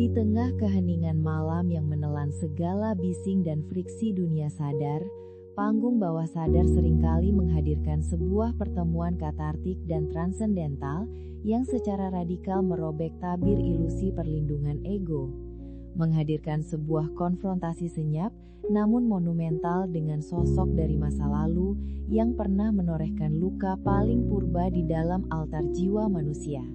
Di tengah keheningan malam yang menelan segala bising dan friksi dunia sadar, panggung bawah sadar seringkali menghadirkan sebuah pertemuan katartik dan transendental yang secara radikal merobek tabir ilusi perlindungan ego. Menghadirkan sebuah konfrontasi senyap namun monumental dengan sosok dari masa lalu yang pernah menorehkan luka paling purba di dalam altar jiwa manusia.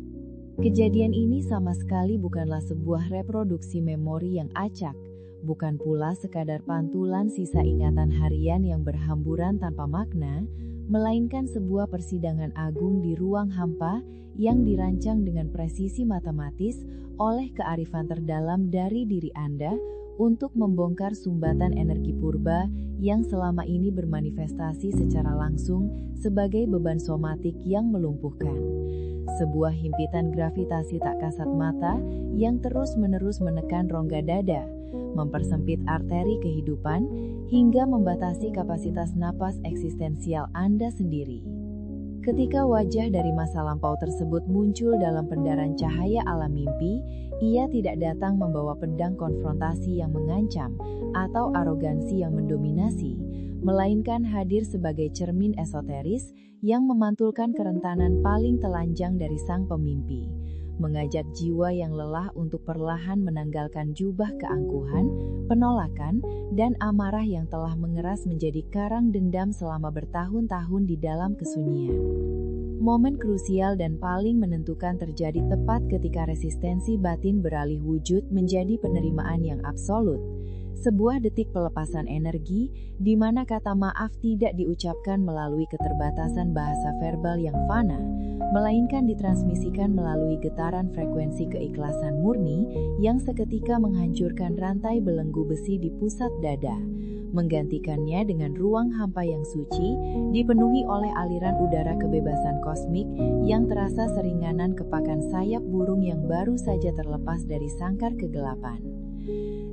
Kejadian ini sama sekali bukanlah sebuah reproduksi memori yang acak, bukan pula sekadar pantulan sisa ingatan harian yang berhamburan tanpa makna, melainkan sebuah persidangan agung di ruang hampa yang dirancang dengan presisi matematis oleh kearifan terdalam dari diri Anda untuk membongkar sumbatan energi purba yang selama ini bermanifestasi secara langsung sebagai beban somatik yang melumpuhkan. Sebuah himpitan gravitasi tak kasat mata yang terus-menerus menekan rongga dada, mempersempit arteri kehidupan, hingga membatasi kapasitas napas eksistensial Anda sendiri. Ketika wajah dari masa lampau tersebut muncul dalam pendaran cahaya alam mimpi, ia tidak datang membawa pedang konfrontasi yang mengancam atau arogansi yang mendominasi, melainkan hadir sebagai cermin esoteris yang memantulkan kerentanan paling telanjang dari sang pemimpi, mengajak jiwa yang lelah untuk perlahan menanggalkan jubah keangkuhan, penolakan, dan amarah yang telah mengeras menjadi karang dendam selama bertahun-tahun di dalam kesunyian. Momen krusial dan paling menentukan terjadi tepat ketika resistensi batin beralih wujud menjadi penerimaan yang absolut. Sebuah detik pelepasan energi, di mana kata maaf tidak diucapkan melalui keterbatasan bahasa verbal yang fana, melainkan ditransmisikan melalui getaran frekuensi keikhlasan murni yang seketika menghancurkan rantai belenggu besi di pusat dada, menggantikannya dengan ruang hampa yang suci, dipenuhi oleh aliran udara kebebasan kosmik yang terasa seringanan kepakan sayap burung yang baru saja terlepas dari sangkar kegelapan.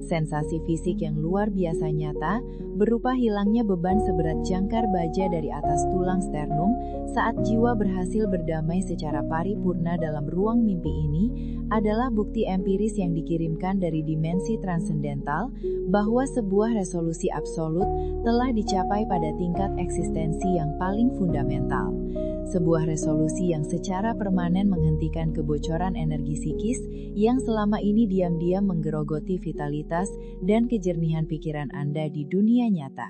Sensasi fisik yang luar biasa nyata, berupa hilangnya beban seberat jangkar baja dari atas tulang sternum saat jiwa berhasil berdamai secara paripurna dalam ruang mimpi ini, adalah bukti empiris yang dikirimkan dari dimensi transendental bahwa sebuah resolusi absolut telah dicapai pada tingkat eksistensi yang paling fundamental. Sebuah resolusi yang secara permanen menghentikan kebocoran energi psikis yang selama ini diam-diam menggerogoti vitalitas dan kejernihan pikiran Anda di dunia nyata.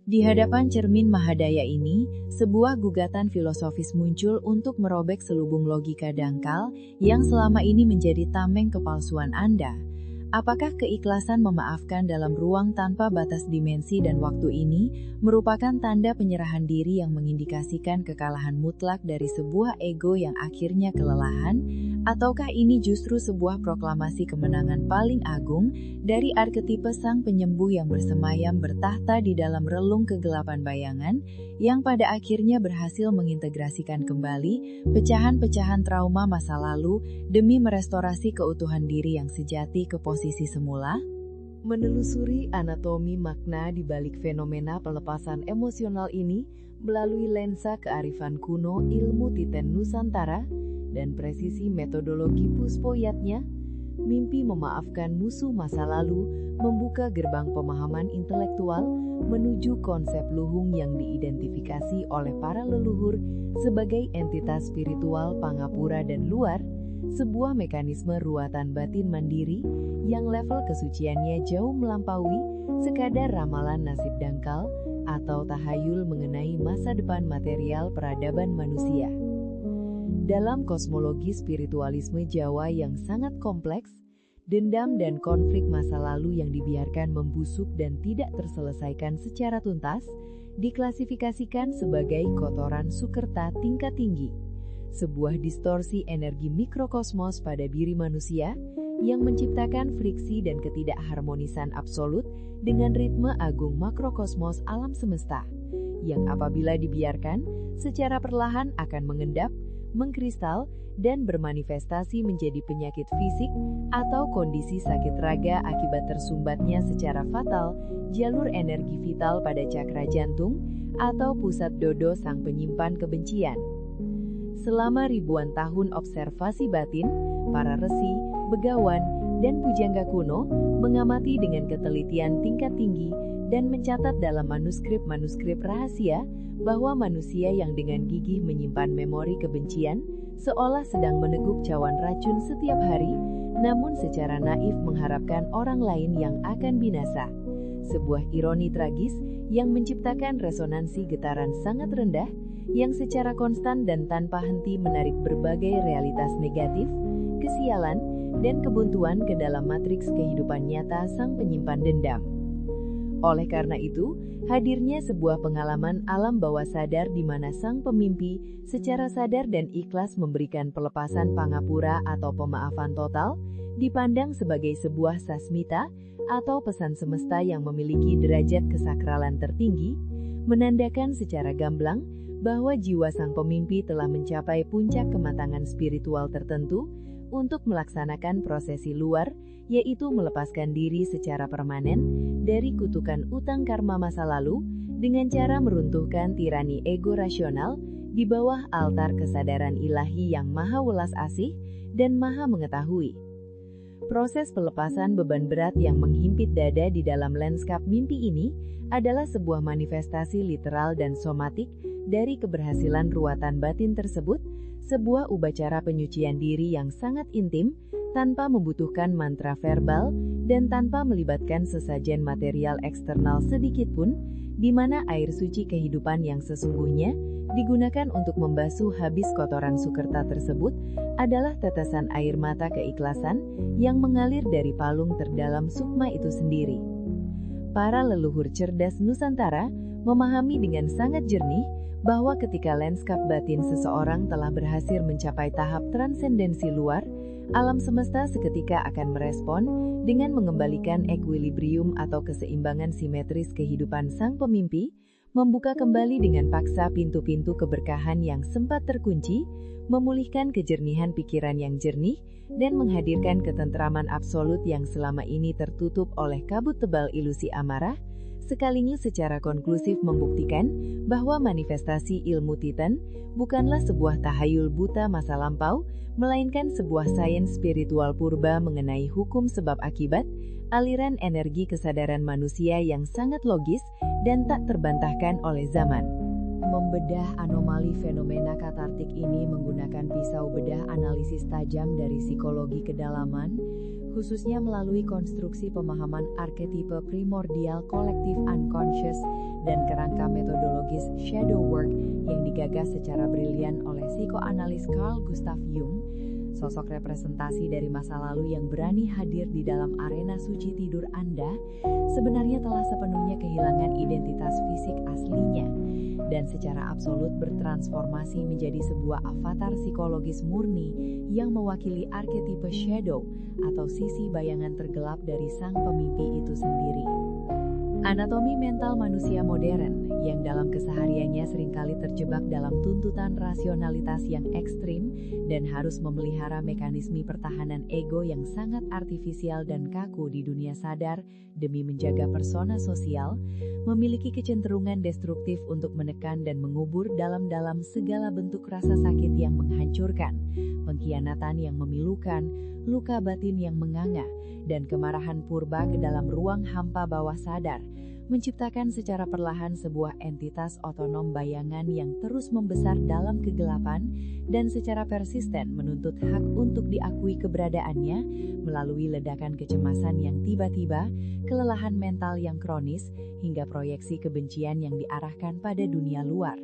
Di hadapan cermin Mahadaya ini, sebuah gugatan filosofis muncul untuk merobek selubung logika dangkal yang selama ini menjadi tameng kepalsuan Anda. Apakah keikhlasan memaafkan dalam ruang tanpa batas dimensi dan waktu ini merupakan tanda penyerahan diri yang mengindikasikan kekalahan mutlak dari sebuah ego yang akhirnya kelelahan? Ataukah ini justru sebuah proklamasi kemenangan paling agung dari arketipe sang penyembuh yang bersemayam bertahta di dalam relung kegelapan bayangan, yang pada akhirnya berhasil mengintegrasikan kembali pecahan-pecahan trauma masa lalu demi merestorasi keutuhan diri yang sejati ke posisi semula? Menelusuri anatomi makna di balik fenomena pelepasan emosional ini melalui lensa kearifan kuno ilmu Titen Nusantara dan presisi metodologi Puspoyatnya, mimpi memaafkan musuh masa lalu membuka gerbang pemahaman intelektual menuju konsep luhung yang diidentifikasi oleh para leluhur sebagai entitas spiritual pangapura dan luar, sebuah mekanisme ruatan batin mandiri yang level kesuciannya jauh melampaui sekadar ramalan nasib dangkal atau tahayul mengenai masa depan material peradaban manusia. Dalam kosmologi spiritualisme Jawa yang sangat kompleks, dendam dan konflik masa lalu yang dibiarkan membusuk dan tidak terselesaikan secara tuntas diklasifikasikan sebagai kotoran sukerta tingkat tinggi, sebuah distorsi energi mikrokosmos pada diri manusia yang menciptakan friksi dan ketidakharmonisan absolut dengan ritme agung makrokosmos alam semesta, yang apabila dibiarkan secara perlahan akan mengendap, mengkristal, dan bermanifestasi menjadi penyakit fisik atau kondisi sakit raga akibat tersumbatnya secara fatal jalur energi vital pada cakra jantung atau pusat dodo sang penyimpan kebencian. Selama ribuan tahun observasi batin, para resi, begawan, dan pujangga kuno, mengamati dengan ketelitian tingkat tinggi dan mencatat dalam manuskrip-manuskrip rahasia bahwa manusia yang dengan gigih menyimpan memori kebencian seolah sedang meneguk cawan racun setiap hari, namun secara naif mengharapkan orang lain yang akan binasa. Sebuah ironi tragis yang menciptakan resonansi getaran sangat rendah yang secara konstan dan tanpa henti menarik berbagai realitas negatif, kesialan, dan kebuntuan ke dalam matriks kehidupan nyata sang penyimpan dendam. Oleh karena itu, hadirnya sebuah pengalaman alam bawah sadar di mana sang pemimpi secara sadar dan ikhlas memberikan pelepasan pangapura atau pemaafan total, dipandang sebagai sebuah sasmita atau pesan semesta yang memiliki derajat kesakralan tertinggi, menandakan secara gamblang bahwa jiwa sang pemimpi telah mencapai puncak kematangan spiritual tertentu untuk melaksanakan prosesi luar, yaitu melepaskan diri secara permanen dari kutukan utang karma masa lalu dengan cara meruntuhkan tirani ego rasional di bawah altar kesadaran ilahi yang maha welas asih dan maha mengetahui. Proses pelepasan beban berat yang menghimpit dada di dalam lanskap mimpi ini adalah sebuah manifestasi literal dan somatik dari keberhasilan ruatan batin tersebut, sebuah upacara penyucian diri yang sangat intim, tanpa membutuhkan mantra verbal dan tanpa melibatkan sesajen material eksternal sedikitpun, di mana air suci kehidupan yang sesungguhnya digunakan untuk membasuh habis kotoran Sukerta tersebut adalah tetesan air mata keikhlasan yang mengalir dari palung terdalam sukma itu sendiri. Para leluhur cerdas Nusantara memahami dengan sangat jernih bahwa ketika lanskap batin seseorang telah berhasil mencapai tahap transendensi luar, alam semesta seketika akan merespon dengan mengembalikan equilibrium atau keseimbangan simetris kehidupan sang pemimpi, membuka kembali dengan paksa pintu-pintu keberkahan yang sempat terkunci, memulihkan kejernihan pikiran yang jernih, dan menghadirkan ketentraman absolut yang selama ini tertutup oleh kabut tebal ilusi amarah, sekaligus secara konklusif membuktikan bahwa manifestasi ilmu Titan bukanlah sebuah tahayul buta masa lampau, melainkan sebuah sains spiritual purba mengenai hukum sebab akibat, aliran energi kesadaran manusia yang sangat logis dan tak terbantahkan oleh zaman. Membedah anomali fenomena katartik ini menggunakan pisau bedah analisis tajam dari psikologi kedalaman, khususnya melalui konstruksi pemahaman arketipe primordial kolektif unconscious dan kerangka metodologis shadow work yang digagas secara brilian oleh psikoanalis Carl Gustav Jung, sosok representasi dari masa lalu yang berani hadir di dalam arena suci tidur Anda, sebenarnya telah sepenuhnya kehilangan identitas fisik aslinya, dan secara absolut bertransformasi menjadi sebuah avatar psikologis murni yang mewakili arketipe shadow atau sisi bayangan tergelap dari sang pemimpi itu sendiri. Anatomi mental manusia modern yang dalam kesehariannya seringkali terjebak dalam tuntutan rasionalitas yang ekstrim dan harus memelihara mekanisme pertahanan ego yang sangat artifisial dan kaku di dunia sadar demi menjaga persona sosial, memiliki kecenderungan destruktif untuk menekan dan mengubur dalam-dalam segala bentuk rasa sakit yang menghancurkan, pengkhianatan yang memilukan, luka batin yang menganga, dan kemarahan purba ke dalam ruang hampa bawah sadar, menciptakan secara perlahan sebuah entitas otonom bayangan yang terus membesar dalam kegelapan dan secara persisten menuntut hak untuk diakui keberadaannya melalui ledakan kecemasan yang tiba-tiba, kelelahan mental yang kronis, hingga proyeksi kebencian yang diarahkan pada dunia luar.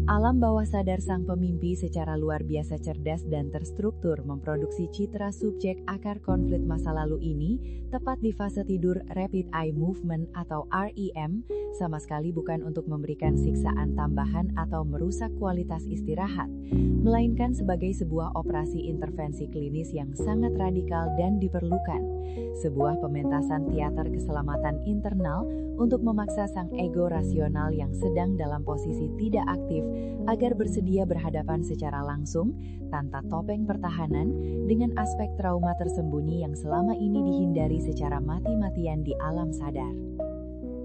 Alam bawah sadar sang pemimpi secara luar biasa cerdas dan terstruktur memproduksi citra subjek akar konflik masa lalu ini tepat di fase tidur rapid eye movement atau REM, sama sekali bukan untuk memberikan siksaan tambahan atau merusak kualitas istirahat, melainkan sebagai sebuah operasi intervensi klinis yang sangat radikal dan diperlukan, sebuah pementasan teater keselamatan internal untuk memaksa sang ego rasional yang sedang dalam posisi tidak aktif agar bersedia berhadapan secara langsung, tanpa topeng pertahanan, dengan aspek trauma tersembunyi yang selama ini dihindari secara mati-matian di alam sadar.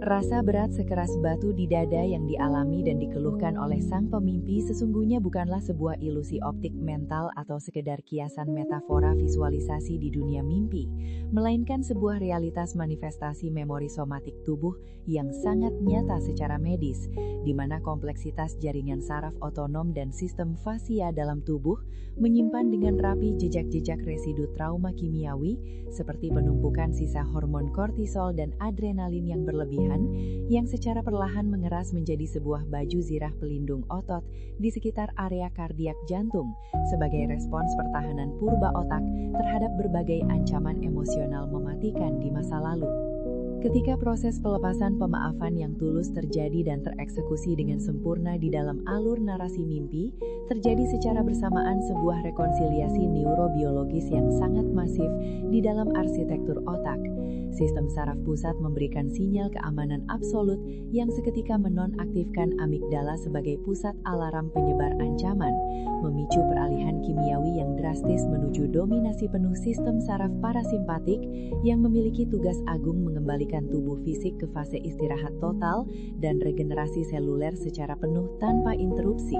Rasa berat sekeras batu di dada yang dialami dan dikeluhkan oleh sang pemimpi sesungguhnya bukanlah sebuah ilusi optik mental atau sekedar kiasan metafora visualisasi di dunia mimpi, melainkan sebuah realitas manifestasi memori somatik tubuh yang sangat nyata secara medis, di mana kompleksitas jaringan saraf otonom dan sistem fasia dalam tubuh menyimpan dengan rapi jejak-jejak residu trauma kimiawi seperti penumpukan sisa hormon kortisol dan adrenalin yang berlebihan yang secara perlahan mengeras menjadi sebuah baju zirah pelindung otot di sekitar area kardiak jantung sebagai respons pertahanan purba otak terhadap berbagai ancaman emosional mematikan di masa lalu. Ketika proses pelepasan pemaafan yang tulus terjadi dan tereksekusi dengan sempurna di dalam alur narasi mimpi, terjadi secara bersamaan sebuah rekonsiliasi neurobiologis yang sangat masif di dalam arsitektur otak. Sistem saraf pusat memberikan sinyal keamanan absolut yang seketika menonaktifkan amigdala sebagai pusat alarm penyebar ancaman, memicu peralihan kimiawi yang drastis menuju dominasi penuh sistem saraf parasimpatik yang memiliki tugas agung mengembalikan tubuh fisik ke fase istirahat total dan regenerasi seluler secara penuh tanpa interupsi.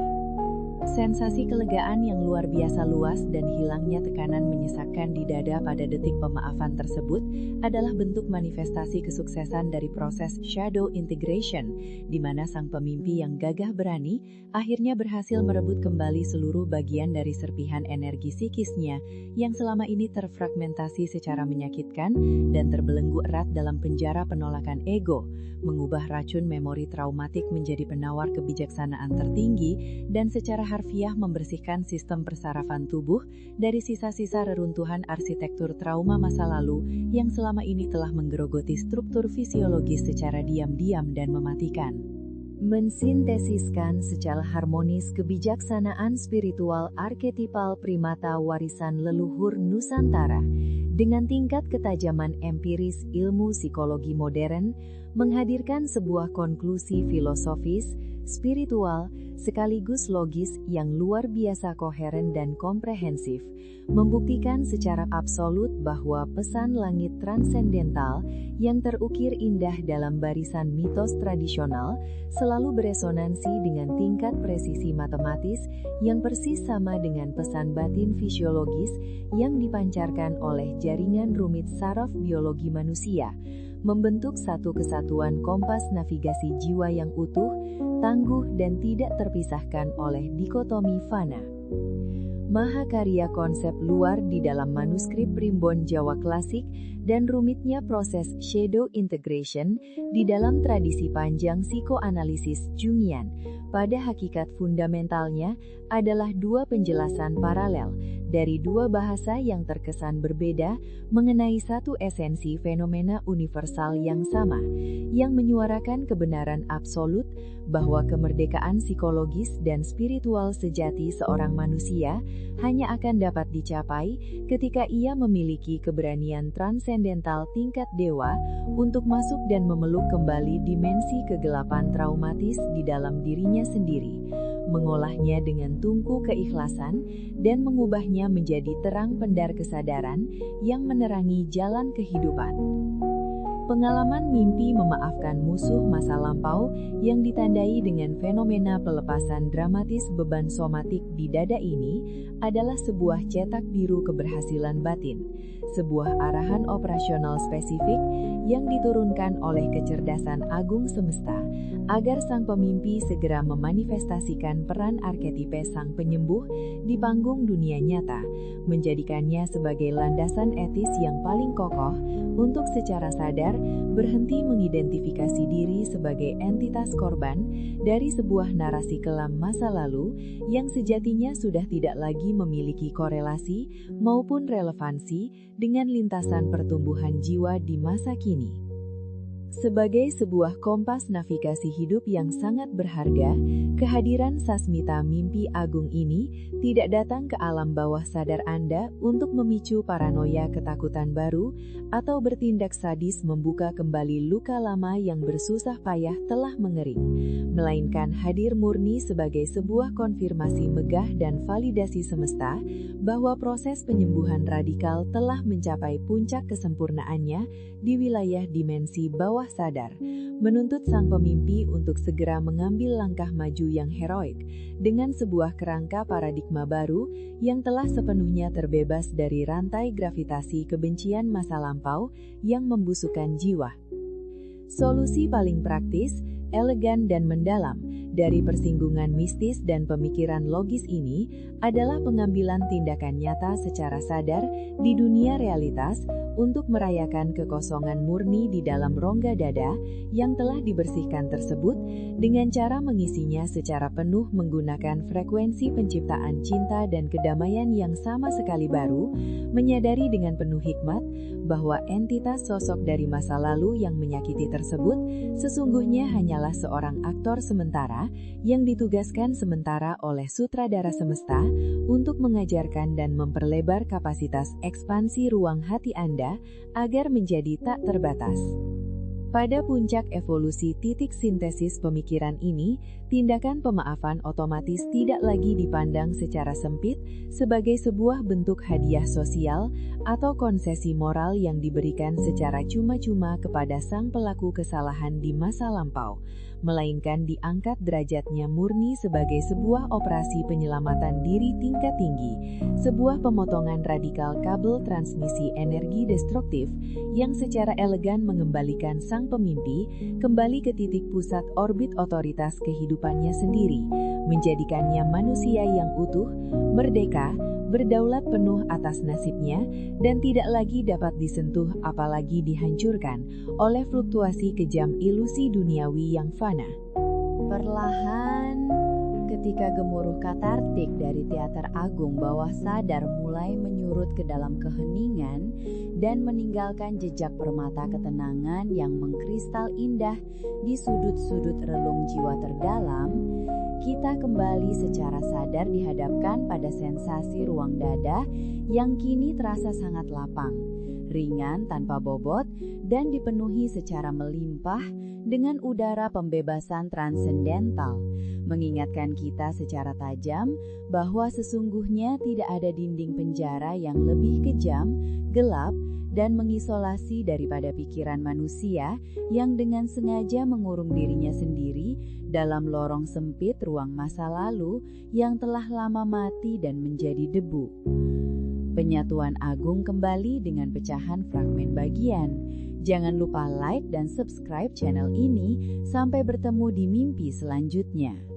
Sensasi kelegaan yang luar biasa luas dan hilangnya tekanan menyesakkan di dada pada detik pemaafan tersebut adalah bentuk manifestasi kesuksesan dari proses shadow integration, di mana sang pemimpi yang gagah berani akhirnya berhasil merebut kembali seluruh bagian dari serpihan energi psikisnya yang selama ini terfragmentasi secara menyakitkan dan terbelenggu erat dalam penjara penolakan ego, mengubah racun memori traumatik menjadi penawar kebijaksanaan tertinggi dan secara harfiah membersihkan sistem persarafan tubuh dari sisa-sisa reruntuhan arsitektur trauma masa lalu yang selama ini telah menggerogoti struktur fisiologis secara diam-diam dan mematikan. Mensintesiskan secara harmonis kebijaksanaan spiritual arketipal primata warisan leluhur Nusantara dengan tingkat ketajaman empiris ilmu psikologi modern, menghadirkan sebuah konklusi filosofis, spiritual, sekaligus logis yang luar biasa koheren dan komprehensif, membuktikan secara absolut bahwa pesan langit transendental yang terukir indah dalam barisan mitos tradisional selalu beresonansi dengan tingkat presisi matematis yang persis sama dengan pesan batin fisiologis yang dipancarkan oleh jaringan rumit saraf biologi manusia, membentuk satu kesatuan kompas navigasi jiwa yang utuh, tangguh dan tidak terpisahkan oleh dikotomi fana. Mahakarya konsep luar di dalam manuskrip primbon Jawa klasik dan rumitnya proses shadow integration di dalam tradisi panjang psikoanalisis Jungian, pada hakikat fundamentalnya adalah dua penjelasan paralel dari dua bahasa yang terkesan berbeda mengenai satu esensi fenomena universal yang sama, yang menyuarakan kebenaran absolut bahwa kemerdekaan psikologis dan spiritual sejati seorang manusia hanya akan dapat dicapai ketika ia memiliki keberanian transendental tingkat dewa untuk masuk dan memeluk kembali dimensi kegelapan traumatis di dalam dirinya sendiri, mengolahnya dengan tungku keikhlasan dan mengubahnya menjadi terang pendar kesadaran yang menerangi jalan kehidupan. Pengalaman mimpi memaafkan musuh masa lampau yang ditandai dengan fenomena pelepasan dramatis beban somatik di dada ini adalah sebuah cetak biru keberhasilan batin, sebuah arahan operasional spesifik yang diturunkan oleh kecerdasan agung semesta agar sang pemimpi segera memanifestasikan peran arketipe sang penyembuh di panggung dunia nyata, menjadikannya sebagai landasan etis yang paling kokoh untuk secara sadar berhenti mengidentifikasi diri sebagai entitas korban dari sebuah narasi kelam masa lalu yang sejatinya sudah tidak lagi memiliki korelasi maupun relevansi dengan lintasan pertumbuhan jiwa di masa kini. Sebagai sebuah kompas navigasi hidup yang sangat berharga, kehadiran Sasmita Mimpi Agung ini tidak datang ke alam bawah sadar Anda untuk memicu paranoia ketakutan baru atau bertindak sadis membuka kembali luka lama yang bersusah payah telah mengering, melainkan hadir murni sebagai sebuah konfirmasi megah dan validasi semesta bahwa proses penyembuhan radikal telah mencapai puncak kesempurnaannya di wilayah dimensi bawah bawah sadar, menuntut sang pemimpi untuk segera mengambil langkah maju yang heroik dengan sebuah kerangka paradigma baru yang telah sepenuhnya terbebas dari rantai gravitasi kebencian masa lampau yang membusukkan jiwa. Solusi paling praktis, elegan dan mendalam dari persinggungan mistis dan pemikiran logis ini adalah pengambilan tindakan nyata secara sadar di dunia realitas untuk merayakan kekosongan murni di dalam rongga dada yang telah dibersihkan tersebut dengan cara mengisinya secara penuh menggunakan frekuensi penciptaan cinta dan kedamaian yang sama sekali baru, menyadari dengan penuh hikmat bahwa entitas sosok dari masa lalu yang menyakiti tersebut sesungguhnya hanyalah seorang aktor sementara yang ditugaskan sementara oleh sutradara semesta untuk mengajarkan dan memperlebar kapasitas ekspansi ruang hati Anda agar menjadi tak terbatas. Pada puncak evolusi titik sintesis pemikiran ini, tindakan pemaafan otomatis tidak lagi dipandang secara sempit sebagai sebuah bentuk hadiah sosial atau konsesi moral yang diberikan secara cuma-cuma kepada sang pelaku kesalahan di masa lampau, melainkan diangkat derajatnya murni sebagai sebuah operasi penyelamatan diri tingkat tinggi, sebuah pemotongan radikal kabel transmisi energi destruktif yang secara elegan mengembalikan sang pemimpi kembali ke titik pusat orbit otoritas kehidupannya sendiri, menjadikannya manusia yang utuh, merdeka, berdaulat penuh atas nasibnya, dan tidak lagi dapat disentuh apalagi dihancurkan oleh fluktuasi kejam ilusi duniawi yang fana. Perlahan, ketika gemuruh katartik dari teater agung bawah sadar mulai menyurut ke dalam keheningan dan meninggalkan jejak permata ketenangan yang mengkristal indah di sudut-sudut relung jiwa terdalam, kita kembali secara sadar dihadapkan pada sensasi ruang dada yang kini terasa sangat lapang, ringan tanpa bobot, dan dipenuhi secara melimpah dengan udara pembebasan transendental, mengingatkan kita secara tajam bahwa sesungguhnya tidak ada dinding penjara yang lebih kejam, gelap, dan mengisolasi daripada pikiran manusia yang dengan sengaja mengurung dirinya sendiri dalam lorong sempit ruang masa lalu yang telah lama mati dan menjadi debu. Penyatuan agung kembali dengan pecahan fragmen bagian. Jangan lupa like dan subscribe channel ini. Sampai bertemu di mimpi selanjutnya.